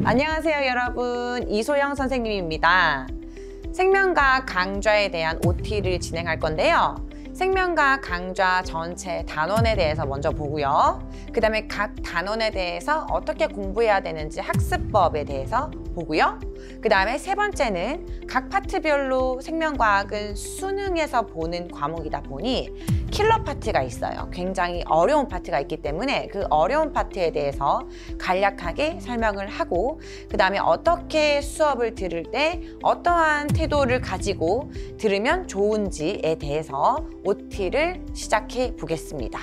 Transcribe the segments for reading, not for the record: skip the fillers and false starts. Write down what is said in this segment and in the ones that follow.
안녕하세요 여러분, 이소영 선생님입니다. 생명과학 강좌에 대한 OT를 진행할 건데요. 생명과학 강좌 전체 단원에 대해서 먼저 보고요. 그 다음에 각 단원에 대해서 어떻게 공부해야 되는지 학습법에 대해서 보고요. 그 다음에 세 번째는 각 파트별로 생명과학은 수능에서 보는 과목이다 보니 킬러 파트가 있어요. 굉장히 어려운 파트가 있기 때문에 그 어려운 파트에 대해서 간략하게 설명을 하고, 그 다음에 어떻게 수업을 들을 때 어떠한 태도를 가지고 들으면 좋은지에 대해서 OT를 시작해 보겠습니다.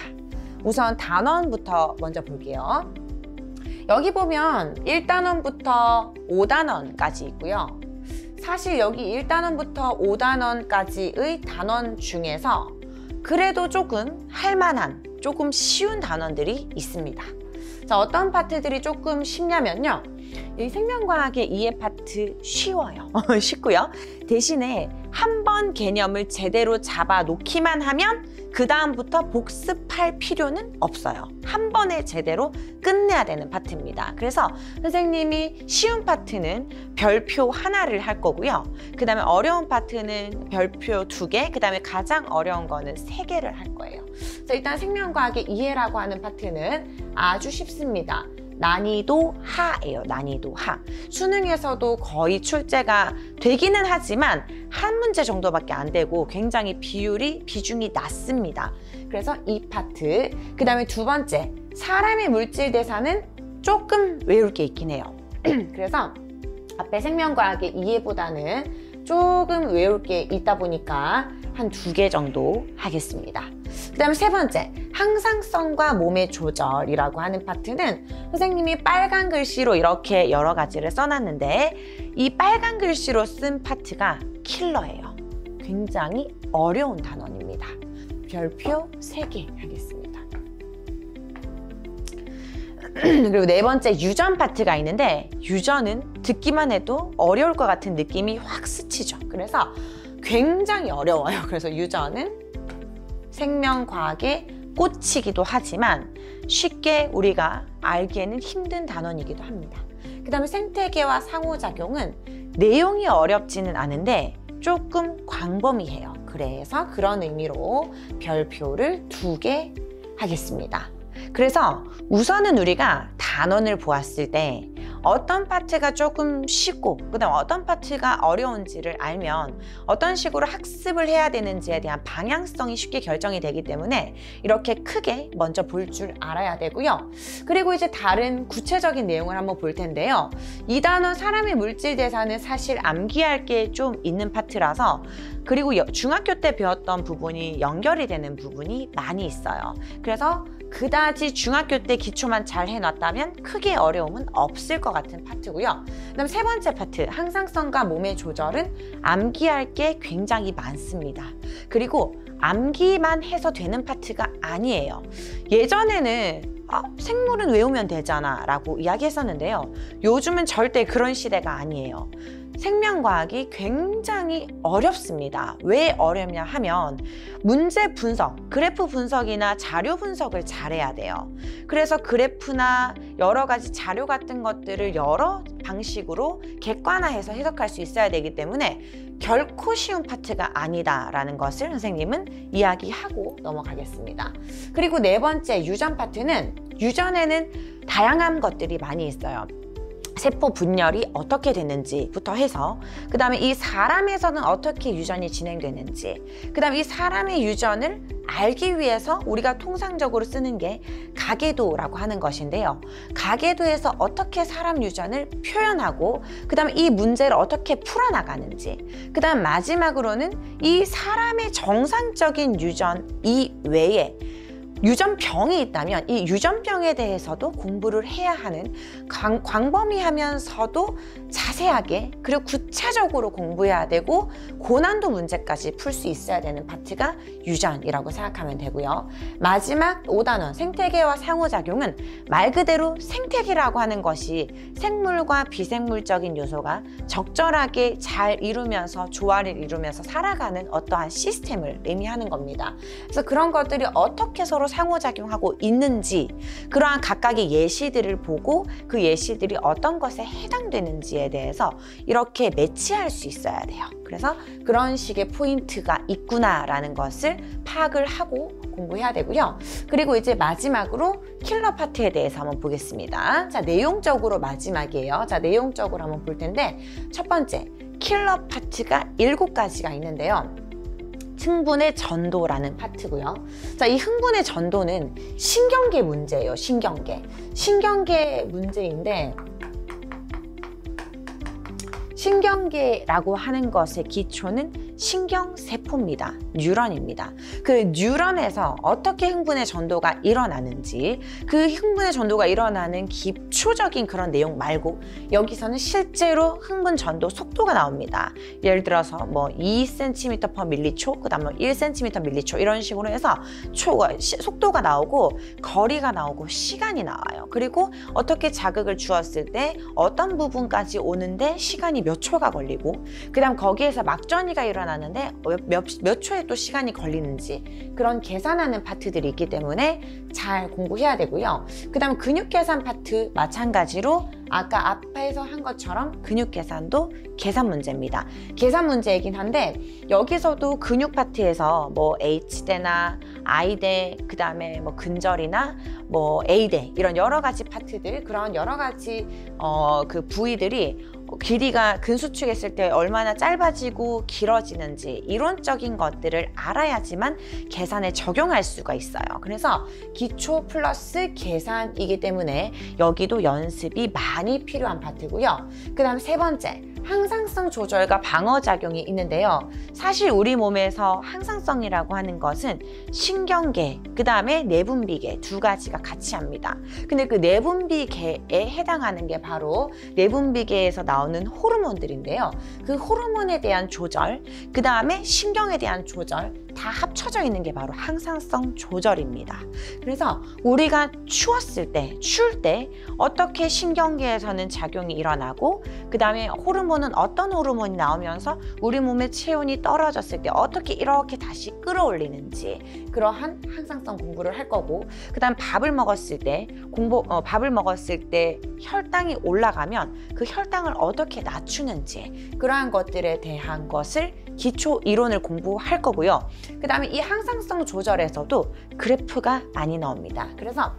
우선 단원부터 먼저 볼게요. 여기 보면 1단원부터 5단원까지 있고요. 사실 여기 1단원부터 5단원까지의 단원 중에서 그래도 조금 할만한, 조금 쉬운 단원들이 있습니다. 자, 어떤 파트들이 조금 쉽냐면요. 이 생명과학의 이해 파트 쉬워요. 쉽고요. 대신에 한 번 개념을 제대로 잡아 놓기만 하면 그 다음부터 복습할 필요는 없어요. 한 번에 제대로 끝내야 되는 파트입니다. 그래서 선생님이 쉬운 파트는 별표 하나를 할 거고요. 그 다음에 어려운 파트는 별표 2개, 그 다음에 가장 어려운 거는 3개를 할 거예요. 자, 일단 생명과학의 이해라고 하는 파트는 아주 쉽습니다. 난이도 하예요. 난이도 하. 수능에서도 거의 출제가 되기는 하지만 한 문제 정도밖에 안 되고 굉장히 비중이 낮습니다. 그래서 이 파트. 그 다음에 두 번째, 사람의 물질 대사는 조금 외울 게 있긴 해요. 그래서 앞에 생명과학의 이해보다는 조금 외울 게 있다 보니까 한 2개 정도 하겠습니다. 그 다음에 세 번째, 항상성과 몸의 조절이라고 하는 파트는 선생님이 빨간 글씨로 이렇게 여러 가지를 써놨는데, 이 빨간 글씨로 쓴 파트가 킬러예요. 굉장히 어려운 단원입니다. 별표 3개 하겠습니다. 그리고 네 번째, 유전 파트가 있는데, 유전은 듣기만 해도 어려울 것 같은 느낌이 확 스치죠. 그래서 굉장히 어려워요. 그래서 유전은 생명과학의 꽃이기도 하지만 쉽게 우리가 알기에는 힘든 단원이기도 합니다. 그 다음에 생태계와 상호작용은 내용이 어렵지는 않은데 조금 광범위해요. 그래서 그런 의미로 별표를 2개 하겠습니다. 그래서 우선은 우리가 단원을 보았을 때 어떤 파트가 조금 쉽고 그다음 어떤 파트가 어려운지를 알면 어떤 식으로 학습을 해야 되는지에 대한 방향성이 쉽게 결정이 되기 때문에 이렇게 크게 먼저 볼 줄 알아야 되고요. 그리고 이제 다른 구체적인 내용을 한번 볼 텐데요. 이 단원 사람의 물질 대사는 사실 암기할 게 좀 있는 파트라서, 그리고 중학교 때 배웠던 부분이 연결이 되는 부분이 많이 있어요. 그래서 그다지 중학교 때 기초만 잘 해놨다면 크게 어려움은 없을 것 같은 파트고요. 그다음 세 번째 파트, 항상성과 몸의 조절은 암기할 게 굉장히 많습니다. 그리고 암기만 해서 되는 파트가 아니에요. 예전에는 생물은 외우면 되잖아 라고 이야기했었는데요. 요즘은 절대 그런 시대가 아니에요. 생명과학이 굉장히 어렵습니다. 왜 어렵냐 하면 문제 분석, 그래프 분석이나 자료 분석을 잘해야 돼요. 그래서 그래프나 여러 가지 자료 같은 것들을 여러 방식으로 객관화해서 해석할 수 있어야 되기 때문에 결코 쉬운 파트가 아니다라는 것을 선생님은 이야기하고 넘어가겠습니다. 그리고 네 번째, 유전 파트는 유전에는 다양한 것들이 많이 있어요. 세포 분열이 어떻게 되는지부터 해서, 그 다음에 이 사람에서는 어떻게 유전이 진행되는지, 그 다음에 이 사람의 유전을 알기 위해서 우리가 통상적으로 쓰는 게 가계도라고 하는 것인데요. 가계도에서 어떻게 사람 유전을 표현하고, 그 다음에 이 문제를 어떻게 풀어나가는지, 그 다음 마지막으로는 이 사람의 정상적인 유전 이외에 유전병이 있다면 이 유전병에 대해서도 공부를 해야 하는, 광범위하면서도 자세하게 그리고 구체적으로 공부해야 되고 고난도 문제까지 풀 수 있어야 되는 파트가 유전이라고 생각하면 되고요. 마지막 5단원 생태계와 상호작용은 말 그대로 생태계라고 하는 것이 생물과 비생물적인 요소가 적절하게 잘 이루면서 조화를 이루면서 살아가는 어떠한 시스템을 의미하는 겁니다. 그래서 그런 것들이 어떻게 서로 서로 상호작용하고 있는지 그러한 각각의 예시들을 보고 그 예시들이 어떤 것에 해당되는지에 대해서 이렇게 매치할 수 있어야 돼요. 그래서 그런 식의 포인트가 있구나라는 것을 파악을 하고 공부해야 되고요. 그리고 이제 마지막으로 킬러 파트에 대해서 한번 보겠습니다. 자, 내용적으로 마지막이에요. 자, 내용적으로 한번 볼 텐데 첫 번째, 킬러 파트가 7가지가 있는데요. 흥분의 전도라는 파트고요. 자, 이 흥분의 전도는 신경계 문제예요. 신경계 문제인데 신경계라고 하는 것의 기초는 신경세포입니다. 뉴런입니다. 그 뉴런에서 어떻게 흥분의 전도가 일어나는지, 그 흥분의 전도가 일어나는 기초적인 그런 내용 말고 여기서는 실제로 흥분 전도 속도가 나옵니다. 예를 들어서 뭐 2cm/m초, 그 다음 뭐 1cm/m초 이런 식으로 해서 속도가 나오고 거리가 나오고 시간이 나와요. 그리고 어떻게 자극을 주었을 때 어떤 부분까지 오는데 시간이 몇 초가 걸리고, 그 다음 거기에서 막전이가 일어나는데 몇 초에 또 시간이 걸리는지 그런 계산하는 파트들이 있기 때문에 잘 공부해야 되고요. 그 다음 근육 계산 파트 마찬가지로 아까 앞에서 한 것처럼 근육 계산도 계산 문제입니다. 계산 문제이긴 한데 여기서도 근육 파트에서 뭐 H대나 I대, 그 다음에 뭐 근절이나 뭐 A대 이런 여러 가지 파트들, 그런 여러 가지 그 부위들이 길이가 근수축 했을 때 얼마나 짧아지고 길어지는지 이론적인 것들을 알아야지만 계산에 적용할 수가 있어요. 그래서 기초 플러스 계산이기 때문에 여기도 연습이 많이 필요한 파트고요. 그 다음 세 번째, 항상성 조절과 방어작용이 있는데요. 사실 우리 몸에서 항상성이라고 하는 것은 신경계, 그 다음에 내분비계 두 가지가 같이 합니다. 근데 그 내분비계에 해당하는 게 바로 내분비계에서 나오는 호르몬들인데요. 그 호르몬에 대한 조절, 그 다음에 신경에 대한 조절 다 합쳐져 있는 게 바로 항상성 조절입니다. 그래서 우리가 추울 때 어떻게 신경계에서는 작용이 일어나고, 그 다음에 호르몬은 어떤 호르몬이 나오면서 우리 몸의 체온이 떨어졌을 때 어떻게 이렇게 다시 끌어올리는지 그러한 항상성 공부를 할 거고, 그 다음 밥을 먹었을 때 혈당이 올라가면 그 혈당을 어떻게 낮추는지 그러한 것들에 대한 것을 기초 이론을 공부할 거고요. 그 다음에 이 항상성 조절에서도 그래프가 많이 나옵니다. 그래서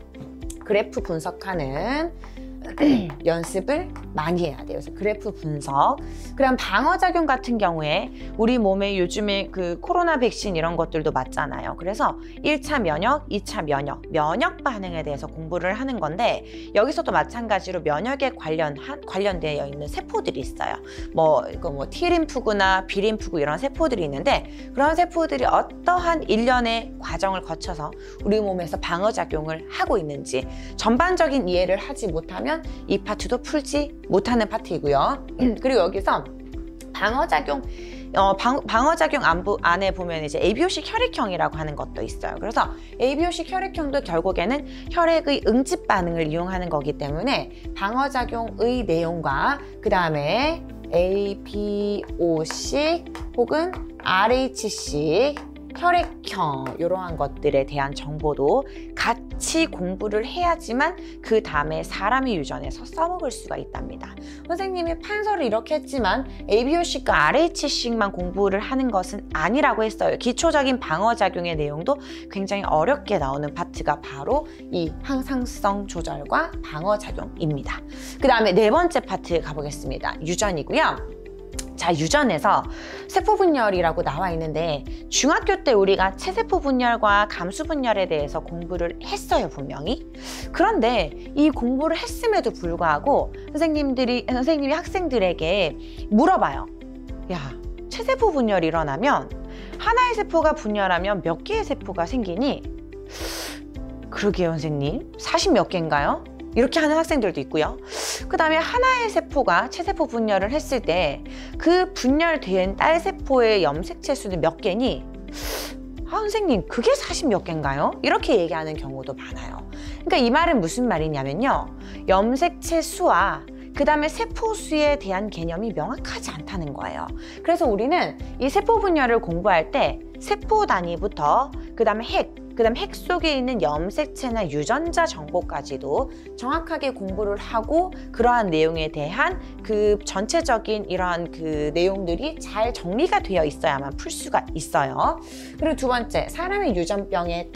그래프 분석하는 연습을 많이 해야 돼요. 그래서 그래프 분석. 그다음 방어작용 같은 경우에 우리 몸에 요즘에 그 코로나 백신 이런 것들도 맞잖아요. 그래서 1차 면역, 2차 면역 반응에 대해서 공부를 하는 건데 여기서도 마찬가지로 면역에 관련되어 있는 세포들이 있어요. 뭐 T림프구나 B림프구 이런 세포들이 있는데 그런 세포들이 어떠한 일련의 과정을 거쳐서 우리 몸에서 방어작용을 하고 있는지 전반적인 이해를 하지 못하면 이 파트도 풀지 못하는 파트이고요. 그리고 여기서 방어작용 안에 보면 이제 ABOC 혈액형이라고 하는 것도 있어요. 그래서 ABOC 혈액형도 결국에는 혈액의 응집 반응을 이용하는 거기 때문에 방어작용의 내용과 그 다음에 ABOC 혹은 RH 혈액형 이러한 것들에 대한 정보도 같이 공부를 해야지만 그 다음에 사람이 유전해서 써먹을 수가 있답니다. 선생님이 판서를 이렇게 했지만 ABOC과 RHC만 공부를 하는 것은 아니라고 했어요. 기초적인 방어작용의 내용도 굉장히 어렵게 나오는 파트가 바로 이 항상성 조절과 방어작용입니다. 그 다음에 네 번째 파트 가보겠습니다. 유전이고요. 자, 유전에서 세포분열이라고 나와 있는데 중학교 때 우리가 체세포분열과 감수분열에 대해서 공부를 했어요, 분명히. 그런데 이 공부를 했음에도 불구하고 선생님이 학생들에게 물어봐요. 야, 체세포분열이 일어나면 하나의 세포가 분열하면 몇 개의 세포가 생기니? 그러게요, 선생님. 40 몇 개인가요? 이렇게 하는 학생들도 있고요. 그 다음에 하나의 세포가 체세포 분열을 했을 때 그 분열된 딸세포의 염색체 수는 몇 개니? 선생님 그게 40 몇 개인가요? 이렇게 얘기하는 경우도 많아요. 그러니까 이 말은 무슨 말이냐면요. 염색체 수와 그 다음에 세포 수에 대한 개념이 명확하지 않다는 거예요. 그래서 우리는 이 세포 분열을 공부할 때 세포 단위부터 그 다음에 핵, 그다음 핵 속에 있는 염색체나 유전자 정보까지도 정확하게 공부를 하고 그러한 내용에 대한 그 전체적인 이러한 그 내용들이 잘 정리가 되어 있어야만 풀 수가 있어요. 그리고 두 번째, 사람의 유전병이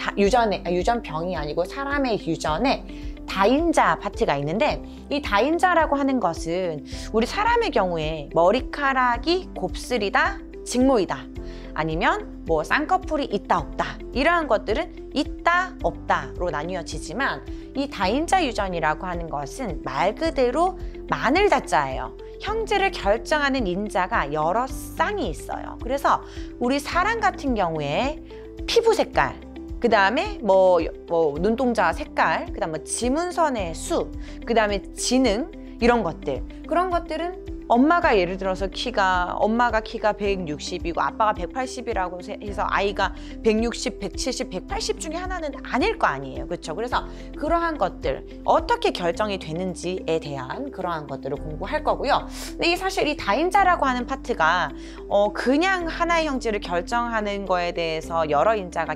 아니고 사람의 유전에 다인자 파트가 있는데, 이 다인자라고 하는 것은 우리 사람의 경우에 머리카락이 곱슬이다, 직모이다, 아니면 뭐 쌍꺼풀이 있다 없다, 이러한 것들은 있다 없다로 나뉘어지지만, 이 다인자 유전이라고 하는 것은 말 그대로 마늘 다자예요. 형질을 결정하는 인자가 여러 쌍이 있어요. 그래서 우리 사람 같은 경우에 피부 색깔, 그 다음에 뭐 눈동자 색깔, 그 다음 뭐 지문선의 수, 그 다음에 지능, 이런 것들, 그런 것들은 엄마가 예를 들어서 엄마가 키가 160이고 아빠가 180이라고 해서 아이가 160, 170, 180 중에 하나는 아닐 거 아니에요. 그렇죠? 그래서 그러한 것들 어떻게 결정이 되는지에 대한 그러한 것들을 공부할 거고요. 근데 사실 이 다인자라고 하는 파트가 그냥 하나의 형질을 결정하는 거에 대해서 여러 인자가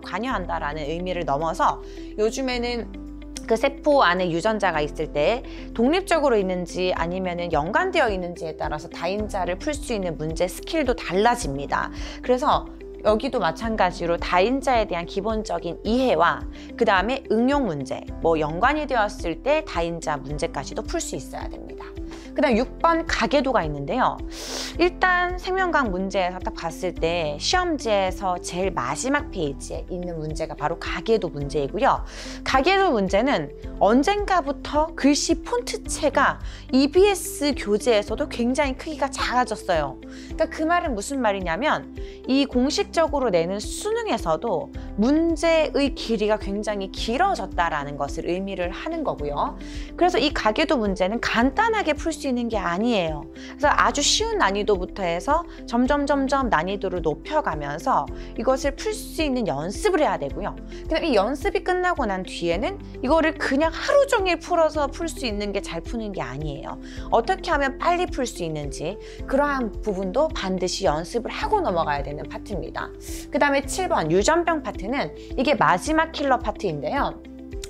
관여한다라는 의미를 넘어서, 요즘에는 그 세포 안에 유전자가 있을 때 독립적으로 있는지 아니면은 연관되어 있는지에 따라서 다인자를 풀 수 있는 문제 스킬도 달라집니다. 그래서 여기도 마찬가지로 다인자에 대한 기본적인 이해와 그 다음에 응용 문제, 뭐 연관이 되었을 때 다인자 문제까지도 풀 수 있어야 됩니다. 그 다음 6번 가계도가 있는데요. 일단 생명과학 문제에서 딱 봤을 때 시험지에서 제일 마지막 페이지에 있는 문제가 바로 가계도 문제이고요. 가계도 문제는 언젠가부터 글씨 폰트체가 EBS 교재에서도 굉장히 크기가 작아졌어요. 그러니까 그 말은 무슨 말이냐면, 이 공식적으로 내는 수능에서도 문제의 길이가 굉장히 길어졌다라는 것을 의미를 하는 거고요. 그래서 이 가계도 문제는 간단하게 풀 수 있는 게 아니에요. 그래서 아주 쉬운 난이도부터 해서 점점 난이도를 높여가면서 이것을 풀 수 있는 연습을 해야 되고요. 그다음 이 연습이 끝나고 난 뒤에는 이거를 그냥 하루 종일 풀어서 풀 수 있는 게 잘 푸는 게 아니에요. 어떻게 하면 빨리 풀 수 있는지, 그러한 부분도 반드시 연습을 하고 넘어가야 되는 파트입니다. 그 다음에 7번 유전병 파트는 이게 마지막 킬러 파트인데요.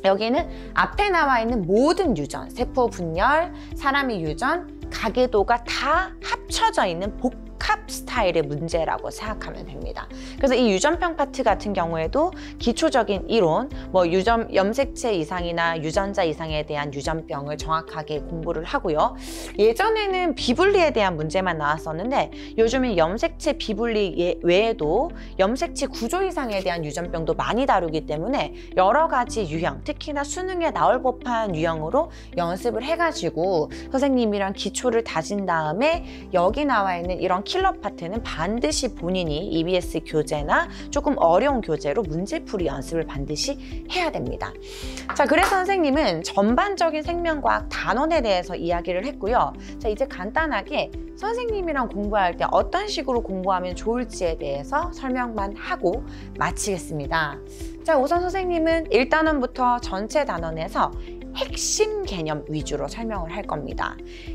여기는 앞에 나와 있는 모든 유전, 세포 분열, 사람의 유전, 가계도가 다 합쳐져 있는 복합 스타일의 문제라고 생각하면 됩니다. 그래서 이 유전병 파트 같은 경우에도 기초적인 이론, 뭐 염색체 이상이나 유전자 이상에 대한 유전병을 정확하게 공부를 하고요. 예전에는 비분리에 대한 문제만 나왔었는데, 요즘은 염색체 비분리 외에도 염색체 구조 이상에 대한 유전병도 많이 다루기 때문에 여러 가지 유형, 특히나 수능에 나올 법한 유형으로 연습을 해가지고 선생님이랑 기초를 다진 다음에 여기 나와 있는 이런 킬러 파트는 반드시 본인이 EBS 교재나 조금 어려운 교재로 문제풀이 연습을 반드시 해야 됩니다. 자, 그래서 선생님은 전반적인 생명과학 단원에 대해서 이야기를 했고요. 자, 이제 간단하게 선생님이랑 공부할 때 어떤 식으로 공부하면 좋을지에 대해서 설명만 하고 마치겠습니다. 자, 우선 선생님은 1단원부터 전체 단원에서 핵심 개념 위주로 설명을 할 겁니다.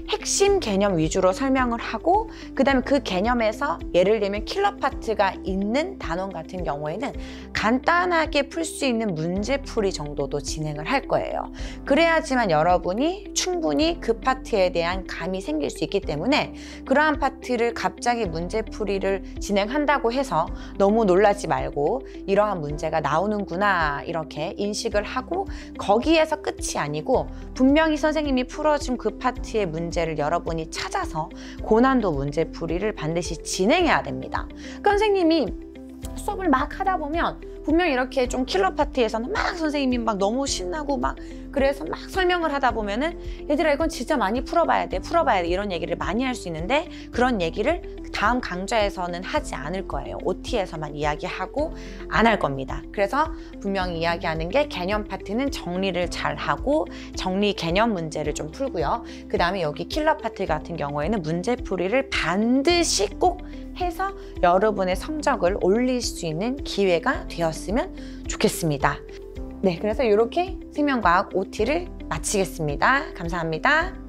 핵심 개념 위주로 설명을 하고, 그 다음에 그 개념에서 예를 들면 킬러 파트가 있는 단원 같은 경우에는 간단하게 풀 수 있는 문제풀이 정도도 진행을 할 거예요. 그래야지만 여러분이 충분히 그 파트에 대한 감이 생길 수 있기 때문에, 그러한 파트를 갑자기 문제풀이를 진행한다고 해서 너무 놀라지 말고 이러한 문제가 나오는구나 이렇게 인식을 하고, 거기에서 끝이 아니고 분명히 선생님이 풀어준 그 파트의 문제를 여러분이 찾아서 고난도 문제풀이를 반드시 진행해야 됩니다. 그러니까 선생님이 수업을 막 하다 보면 분명히 이렇게 좀 킬러 파트에서는 막 선생님이 막 너무 신나고 막 그래서 막 설명을 하다 보면은 얘들아 이건 진짜 많이 풀어봐야 돼 이런 얘기를 많이 할 수 있는데, 그런 얘기를 다음 강좌에서는 하지 않을 거예요. OT에서만 이야기하고 안 할 겁니다. 그래서 분명히 이야기하는 게 개념 파트는 정리를 잘 하고 정리 개념 문제를 좀 풀고요. 그 다음에 여기 킬러 파트 같은 경우에는 문제풀이를 반드시 꼭 해서 여러분의 성적을 올릴 수 있는 기회가 되었으면 좋겠습니다. 네, 그래서 이렇게 생명과학 OT를 마치겠습니다. 감사합니다.